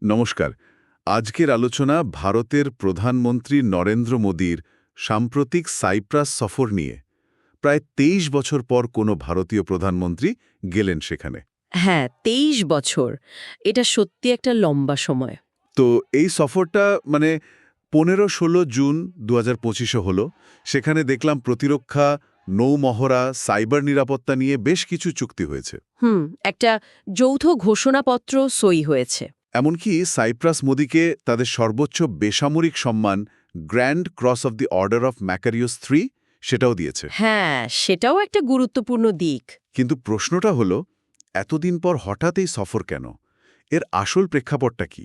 নমস্কার। আজকের আলোচনা ভারতের প্রধানমন্ত্রী নরেন্দ্র মোদীর সাম্প্রতিক সাইপ্রাস সফর নিয়ে। প্রায় ২৩ বছর পর কোনো ভারতীয় প্রধানমন্ত্রী গেলেন সেখানে। হ্যাঁ, ২৩ বছর। এটা সত্যি একটা লম্বা সময়। তো এই সফরটা ১৫-১৬ জুন ২০২৫ হলো। সেখানে দেখলাম প্রতিরক্ষা, নৌমহড়া, সাইবার নিরাপত্তা নিয়ে বেশ কিছু চুক্তি হয়েছে। একটা যৌথ ঘোষণাপত্র সই হয়েছে। এমনকি সাইপ্রাস মোদিকে তাদের সর্বোচ্চ বেসামরিক সম্মান grand cross of the order of ম্যাকারিওস ৩ সেটাও দিয়েছে। হ্যাঁ, সেটাও একটা গুরুত্বপূর্ণ দিক। কিন্তু প্রশ্নটা হলো, এতদিন পর হঠাৎ এই সফর কেন? এর আসল প্রেক্ষাপটটা কি?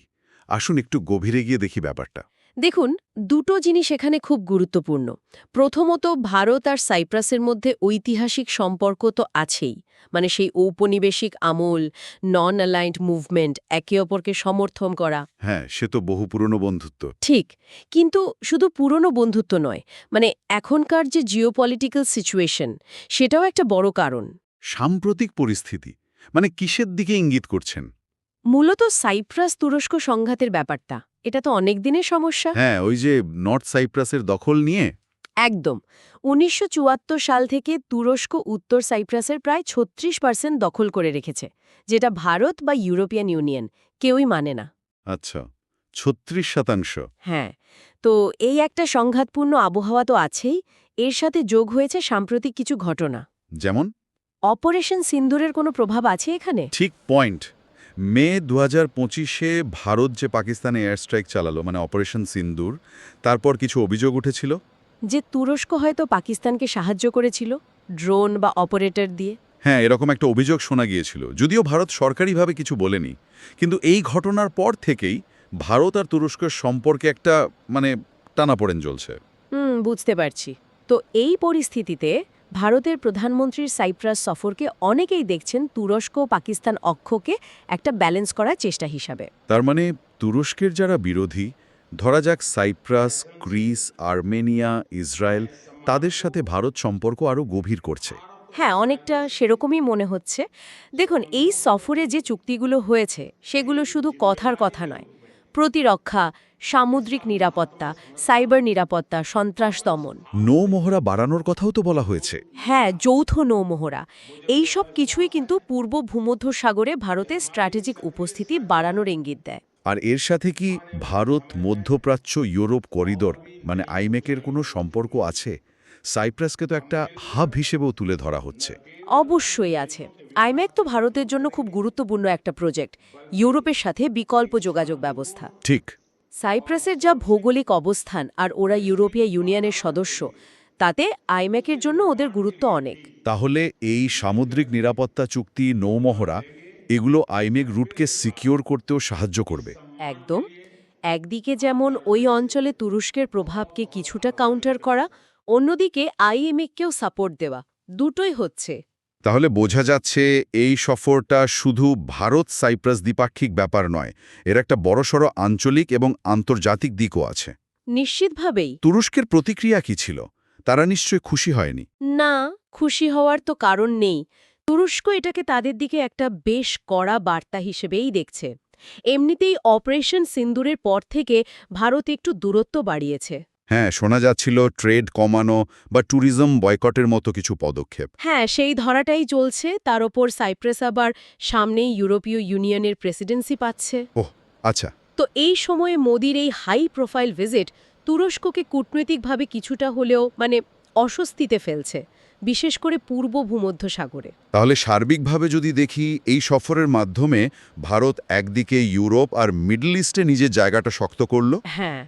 আসুন একটু গভীরে গিয়ে দেখি ব্যাপারটা। দেখুন, দুটো জিনিস এখানে খুব গুরুত্বপূর্ণ। প্রথমত, ভারত আর সাইপ্রাসের মধ্যে ঐতিহাসিক সম্পর্ক তো আছেই। সেই ঔপনিবেশিক আমল, নন অ্যালাইন্ড মুভমেন্ট, একে অপরকে সমর্থন করা। হ্যাঁ, সে তো বহু পুরনো বন্ধুত্ব। ঠিক, কিন্তু শুধু পুরনো বন্ধুত্ব নয়, এখনকার যে জিওপলিটিক্যাল সিচুয়েশন, সেটাও একটা বড় কারণ। সাম্প্রতিক পরিস্থিতি কিসের দিকে ইঙ্গিত করছেন? মূলত সাইপ্রাস তুরস্ক সংঘাতের ব্যাপারটা, এটা তো অনেক দিনের সমস্যা। হ্যাঁ, ওই যে নর্থ সাইপ্রাসের দখল নিয়ে। একদম। ১৯৭৪ সাল থেকে তুরস্ক উত্তর সাইপ্রাসের প্রায় ৩৬% দখল করে রেখেছে, যেটা ভারত বা ইউরোপিয়ান ইউনিয়ন কেউই মানে না। আচ্ছা, ৩৬%। হ্যাঁ, তো এই একটা সংঘাতপূর্ণ আবহাওয়া তো আছেই, এর সাথে যোগ হয়েছে সাম্প্রতিক কিছু ঘটনা। যেমন? অপারেশন সিন্দুরের কোনো প্রভাব আছে এখানে? ঠিক পয়েন্ট। মে ২০২৫-এ ভারত যে পাকিস্তানে এয়ার স্ট্রাইক চালালো, অপারেশন সিন্দুর, তারপর কিছু অভিযোগ উঠেছিল যে তুরস্ক হয়তো পাকিস্তানকে সাহায্য করেছিল ড্রোন বা অপারেটর দিয়ে। হ্যাঁ, এরকম একটা অভিযোগ শোনা গিয়েছিল, যদিও ভারত সরকারিভাবে কিছু বলেনি। কিন্তু এই ঘটনার পর থেকেই ভারত আর তুরস্কের সম্পর্কে একটা টানাপোড়েন চলছে। বুঝতে পারছি। তো এই পরিস্থিতিতে ভারতের প্রধানমন্ত্রীর সাইপ্রাস সফরকে অনেকেই দেখছেন তুরস্ক ও পাকিস্তান অক্ষকে একটা ব্যালেন্স করার চেষ্টা হিসাবে। তার তুরস্কের যারা বিরোধী, ধরা যাক সাইপ্রাস, গ্রিস, আর্মেনিয়া, ইসরায়েল, তাদের সাথে ভারত সম্পর্ক আরও গভীর করছে। হ্যাঁ, অনেকটা সেরকমই মনে হচ্ছে। দেখুন, এই সফরে যে চুক্তিগুলো হয়েছে সেগুলো শুধু কথার কথা নয়। প্রতিরক্ষা, সামুদ্রিক নিরাপত্তা, সাইবার নিরাপত্তা, সন্ত্রাস দমন, নৌমহড়া বাড়ানোর কথাও তো বলা হয়েছে। হ্যাঁ, যৌথ নৌমহড়া, এই সব কিছুই কিন্তু পূর্ব ভূমধ্যসাগরে ভারতের স্ট্র্যাটেজিক উপস্থিতি বাড়ানোর ইঙ্গিত দেয়। আর এর সাথে কি ভারত মধ্যপ্রাচ্য ইউরোপ করিডোর আইমেকের কোনো সম্পর্ক আছে? সাইপ্রাসকে তো একটা হাব হিসেবেও তুলে ধরা হচ্ছে। অবশ্যই আছে। আইম্যাক তো ভারতের জন্য খুব গুরুত্বপূর্ণ একটা প্রজেক্ট, ইউরোপের সাথে বিকল্প যোগাযোগ ব্যবস্থা। ঠিক। সাইপ্রাসের যা ভৌগোলিক অবস্থান আর ওরা ইউরোপীয় ইউনিয়নের সদস্য, তাতে আইম্যাকের জন্য ওদের গুরুত্ব অনেক। তাহলে এই সামুদ্রিক নিরাপত্তা চুক্তি, নৌমহড়া, এগুলো আইমেক রুটকে সিকিউর করতেও সাহায্য করবে। একদম। একদিকে যেমন ওই অঞ্চলে তুরস্কের প্রভাবকে কিছুটা কাউন্টার করা, অন্যদিকে আইএমএকেও সাপোর্ট দেওয়া, দুটোই হচ্ছে। তাহলে বোঝা যাচ্ছে এই সফরটা শুধু ভারত সাইপ্রাস দ্বিপাক্ষিক ব্যাপার নয়, এর একটা বড়সড় আঞ্চলিক এবং আন্তর্জাতিক দিকও আছে। নিশ্চিতভাবেই। তুরস্কের প্রতিক্রিয়া কি ছিল? তারা নিশ্চয়ই খুশি হয়নি। না, খুশি হওয়ার তো কারণ নেই। তুরস্ক এটাকে তাদের দিকে একটা বেশ কড়া বার্তা হিসেবেই দেখছে। এমনিতেই অপারেশন সিন্দুরের পর থেকে ভারত একটু দূরত্ব বাড়িয়েছে। হ্যাঁ, শোনা যাচ্ছিল ট্রেড কমানো বা ট্যুরিজম বয়কটের মতো কিছু পদক্ষেপ। হ্যাঁ, সেই ধরাটাই চলছে। তার ওপর সাইপ্রাস আবার সামনেই ইউরোপীয় ইউনিয়নের প্রেসিডেন্সি পাচ্ছে। ওহ, আচ্ছা। তো এই সময়ে মোদির এই হাই প্রোফাইল ভিজিট তুরস্ককে কূটনৈতিকভাবে কিছুটা হলেও অস্বস্তিতে ফেলছে, বিশেষ করে পূর্ব ভূমধ্যসাগরে। তাহলে সার্বিকভাবে যদি দেখি, এই সফরের মাধ্যমে ভারত একদিকে ইউরোপ আর মিডল ইস্টে নিজের জায়গাটা শক্ত করল। হ্যাঁ,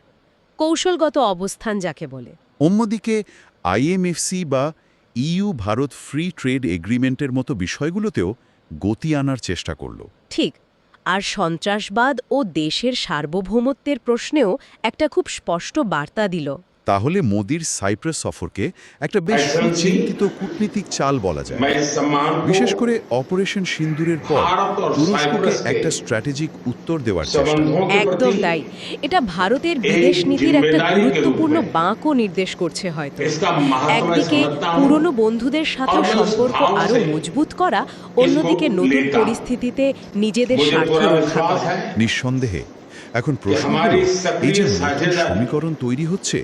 কৌশলগত অবস্থান যাকে বলে। অন্যদিকে আইএমএফসি বা ইইউ ভারত ফ্রি ট্রেড এগ্রিমেন্টের মতো বিষয়গুলোতেও গতি আনার চেষ্টা করল। ঠিক। আর সন্ত্রাসবাদ ও দেশের সার্বভৌমত্বের প্রশ্নেও একটা খুব স্পষ্ট বার্তা দিল। তাহলে মোদির সাইপ্রাস সফরকে একটা বেশ সুচিন্তিত কূটনীতিক চাল বলা যায়, বিশেষ করে অপারেশন সিন্দুরের পর তুরস্ককে একটা স্ট্র্যাটেজিক উত্তর দেওয়ার চেষ্টা। একদম তাই। এটা ভারতের বিদেশ নীতির একটা গুরুত্বপূর্ণ বাঁকও নির্দেশ করছে হয়তো। একদিকে পুরনো বন্ধুদের সাথে সম্পর্ক আরও মজবুত করা, অন্যদিকে নতুন পরিস্থিতিতে নিজেদের স্বার্থ রক্ষা করা। নিঃসন্দেহে এখন প্রশ্ন হলো, हमारी এই যে सक्रिय নতুন साझेदारी সমীকরণ তৈরি হচ্ছে,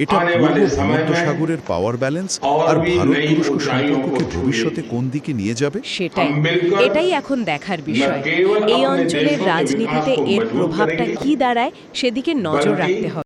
এটা आने পূর্ব वाले समय में ভূমধ্যসাগরের পাওয়ার ব্যালেন্স और আর भी ভারত नई তুরস্ক ऊंचाइयों সম্পর্ককে को छू ভবিষ্যতে लेगी। কোন দিকে নিয়ে যাবে? সেটাই, हम मिलकर এটাই এখন দেখার বিষয়। কেবল এই अपने অঞ্চলের देशों के রাজনীতিতে विकास को এর मजबूत প্রভাবটা करेंगे, কি দাঁড়ায় সেদিকে নজর बल्कि রাখতে হবে।